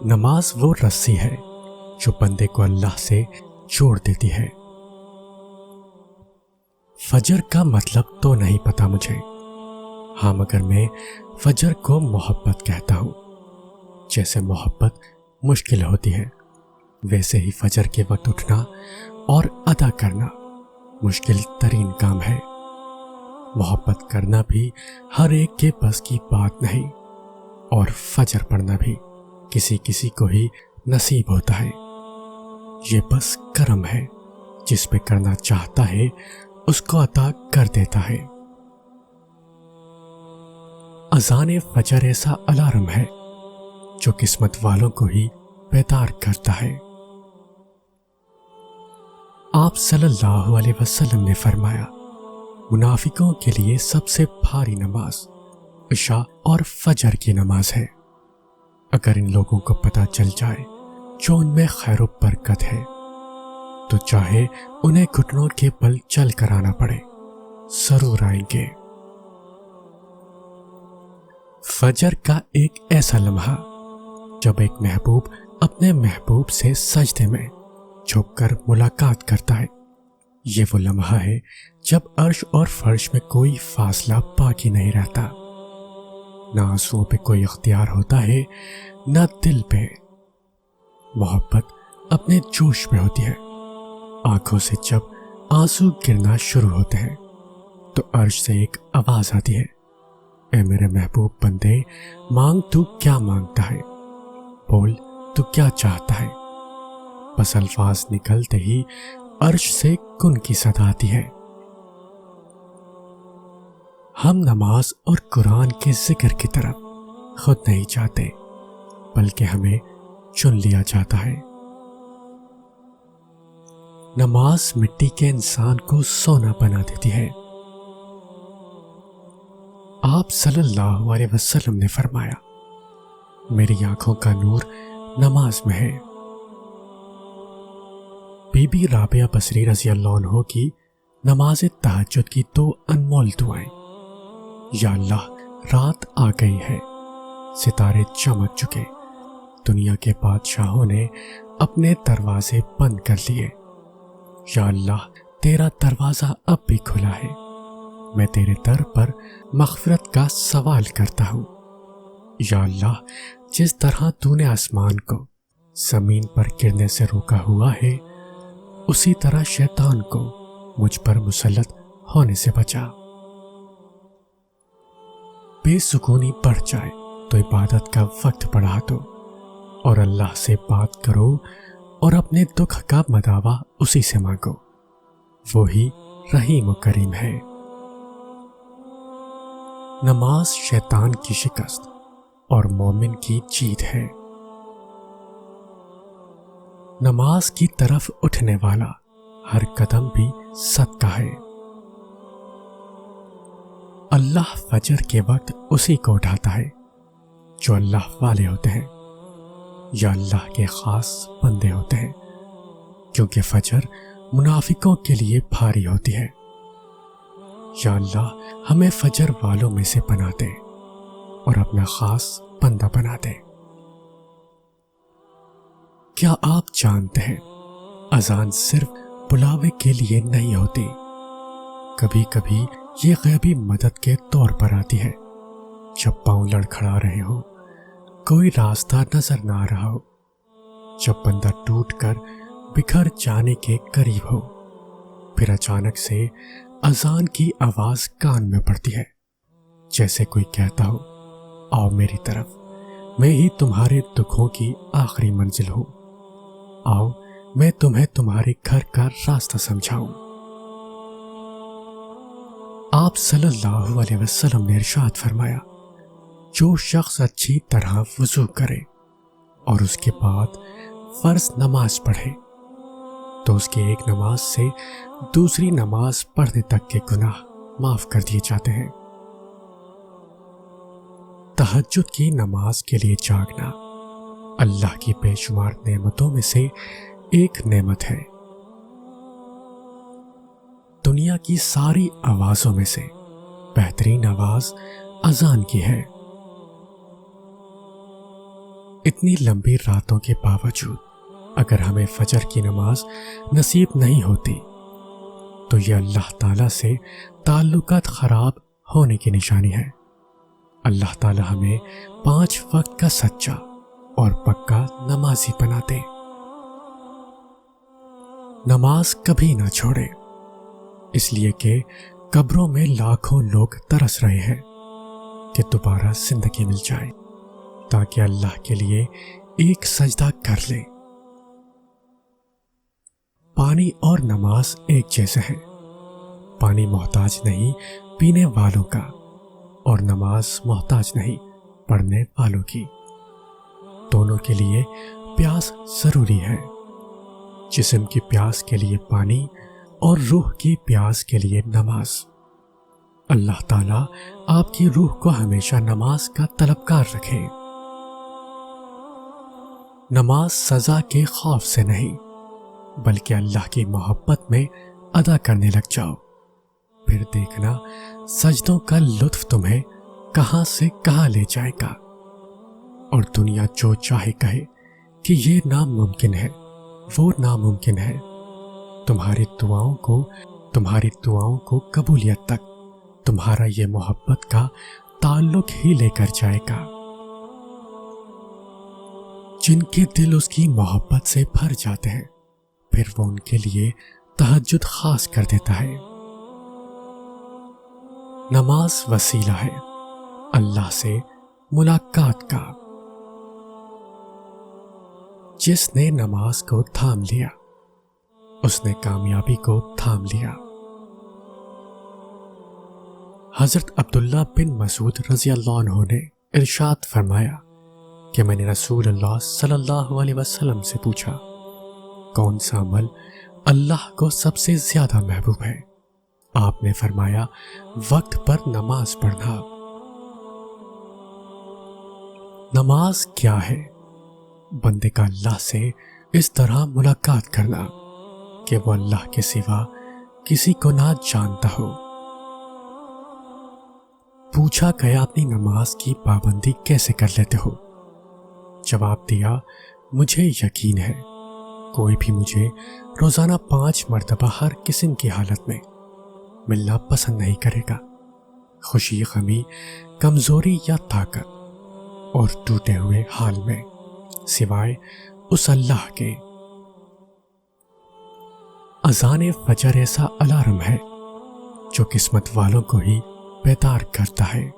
نماز وہ رسی ہے جو بندے کو اللہ سے جوڑ دیتی ہے۔ فجر کا مطلب تو نہیں پتا مجھے، ہاں مگر میں فجر کو محبت کہتا ہوں۔ جیسے محبت مشکل ہوتی ہے، ویسے ہی فجر کے وقت اٹھنا اور ادا کرنا مشکل ترین کام ہے۔ محبت کرنا بھی ہر ایک کے بس کی بات نہیں، اور فجر پڑھنا بھی کسی کسی کو ہی نصیب ہوتا ہے۔ یہ بس کرم ہے، جس پہ کرنا چاہتا ہے اس کو عطا کر دیتا ہے۔ اذان فجر ایسا الارم ہے جو قسمت والوں کو ہی بیدار کرتا ہے۔ آپ صلی اللہ علیہ وسلم نے فرمایا، منافقوں کے لیے سب سے بھاری نماز عشاء اور فجر کی نماز ہے۔ اگر ان لوگوں کو پتہ چل جائے جو ان میں خیر و برکت ہے تو چاہے انہیں گھٹنوں کے بل چل کر آنا پڑے، ضرور آئیں گے۔ فجر کا ایک ایسا لمحہ جب ایک محبوب اپنے محبوب سے سجدے میں جھک کر ملاقات کرتا ہے، یہ وہ لمحہ ہے جب عرش اور فرش میں کوئی فاصلہ باقی نہیں رہتا، نہ آنسوؤں پہ کوئی اختیار ہوتا ہے نہ دل پہ۔ محبت اپنے جوش میں ہوتی ہے، آنکھوں سے جب آنسو گرنا شروع ہوتے ہیں تو عرش سے ایک آواز آتی ہے، اے میرے محبوب بندے، مانگ تو کیا مانگتا ہے، بول تو کیا چاہتا ہے۔ بس الفاظ نکلتے ہی عرش سے کن کی صدا آتی ہے۔ ہم نماز اور قرآن کے ذکر کی طرف خود نہیں چاہتے، بلکہ ہمیں چن لیا جاتا ہے۔ نماز مٹی کے انسان کو سونا بنا دیتی ہے۔ آپ صلی اللہ علیہ وسلم نے فرمایا، میری آنکھوں کا نور نماز میں ہے۔ بی بی رابعہ بصری رضی اللہ عنہ کی نماز تہجد کی دو انمول دعائیں، یا اللہ رات آ گئی ہے، ستارے چمک چکے، دنیا کے بادشاہوں نے اپنے دروازے بند کر لیے، یا اللہ تیرا دروازہ اب بھی کھلا ہے، میں تیرے در پر مغفرت کا سوال کرتا ہوں۔ یا اللہ جس طرح تو نے آسمان کو زمین پر گرنے سے روکا ہوا ہے، اسی طرح شیطان کو مجھ پر مسلط ہونے سے بچا۔ بے سکونی بڑھ جائے تو عبادت کا وقت بڑھا دو، اور اللہ سے بات کرو اور اپنے دکھ کا مداوا اسی سے مانگو، وہی رحیم و کریم ہے۔ نماز شیطان کی شکست اور مومن کی جیت ہے۔ نماز کی طرف اٹھنے والا ہر قدم بھی صدقہ ہے۔ اللہ فجر کے وقت اسی کو اٹھاتا ہے جو اللہ والے ہوتے ہیں یا اللہ کے خاص بندے ہوتے ہیں، کیونکہ فجر منافقوں کے لیے بھاری ہوتی ہے۔ یا اللہ ہمیں فجر والوں میں سے بنا دے اور اپنا خاص بندہ بنا دے۔ کیا آپ جانتے ہیں اذان صرف بلاوے کے لیے نہیں ہوتی، کبھی کبھی یہ غیبی مدد کے طور پر آتی ہے، جب پاؤں لڑکھڑا رہے ہوں، کوئی راستہ نظر نہ آ رہا ہو، جب بندہ ٹوٹ کر بکھر جانے کے قریب ہو، پھر اچانک سے اذان کی آواز کان میں پڑتی ہے، جیسے کوئی کہتا ہو، آؤ میری طرف، میں ہی تمہارے دکھوں کی آخری منزل ہوں، آؤ میں تمہیں تمہارے گھر کا راستہ سمجھاؤں۔ آپ صلی اللہ علیہ وسلم نے ارشاد فرمایا، جو شخص اچھی طرح وضو کرے اور اس کے بعد فرض نماز پڑھے تو اس کی ایک نماز سے دوسری نماز پڑھنے تک کے گناہ معاف کر دیے جاتے ہیں۔ تہجد کی نماز کے لیے جاگنا اللہ کی بے شمار نعمتوں میں سے ایک نعمت ہے۔ دنیا کی ساری آوازوں میں سے بہترین آواز اذان کی ہے۔ اتنی لمبی راتوں کے باوجود اگر ہمیں فجر کی نماز نصیب نہیں ہوتی تو یہ اللہ تعالیٰ سے تعلقات خراب ہونے کی نشانی ہے۔ اللہ تعالیٰ ہمیں 5 وقت کا سچا اور پکا نمازی بنا دے۔ نماز کبھی نہ چھوڑے، اس لیے کہ قبروں میں لاکھوں لوگ ترس رہے ہیں کہ دوبارہ زندگی مل جائے تاکہ اللہ کے لیے ایک سجدہ کر لیں۔ پانی اور نماز ایک جیسے ہیں۔ پانی محتاج نہیں پینے والوں کا، اور نماز محتاج نہیں پڑھنے والوں کی۔ دونوں کے لیے پیاس ضروری ہے۔ جسم کی پیاس کے لیے پانی اور روح کی پیاس کے لیے نماز۔ اللہ تعالیٰ آپ کی روح کو ہمیشہ نماز کا طلبگار رکھے۔ نماز سزا کے خوف سے نہیں بلکہ اللہ کی محبت میں ادا کرنے لگ جاؤ، پھر دیکھنا سجدوں کا لطف تمہیں کہاں سے کہاں لے جائے گا، اور دنیا جو چاہے کہے کہ یہ ناممکن ہے، وہ ناممکن ہے، تمہاری دعاؤں کو قبولیت تک تمہارا یہ محبت کا تعلق ہی لے کر جائے گا۔ جن کے دل اس کی محبت سے بھر جاتے ہیں پھر وہ ان کے لیے تہجد خاص کر دیتا ہے۔ نماز وسیلہ ہے اللہ سے ملاقات کا۔ جس نے نماز کو تھام لیا اس نے کامیابی کو تھام لیا۔ حضرت عبداللہ بن مسعود رضی اللہ عنہ نے ارشاد فرمایا کہ میں نے رسول اللہ صلی اللہ علیہ وسلم سے پوچھا، کون سا عمل اللہ کو سب سے زیادہ محبوب ہے؟ آپ نے فرمایا، وقت پر نماز پڑھنا۔ نماز کیا ہے؟ بندے کا اللہ سے اس طرح ملاقات کرنا کہ وہ اللہ کے سوا کسی کو نہ جانتا ہو۔ پوچھا گیا، اپنی نماز کی پابندی کیسے کر لیتے ہو؟ جواب دیا، مجھے یقین ہے کوئی بھی مجھے روزانہ 5 مرتبہ ہر قسم کی حالت میں ملنا پسند نہیں کرے گا، خوشی غمی، کمزوری یا طاقت، اور ٹوٹے ہوئے حال میں، سوائے اس اللہ کے۔ اذان فجر ایسا الارم ہے جو قسمت والوں کو ہی بیدار کرتا ہے۔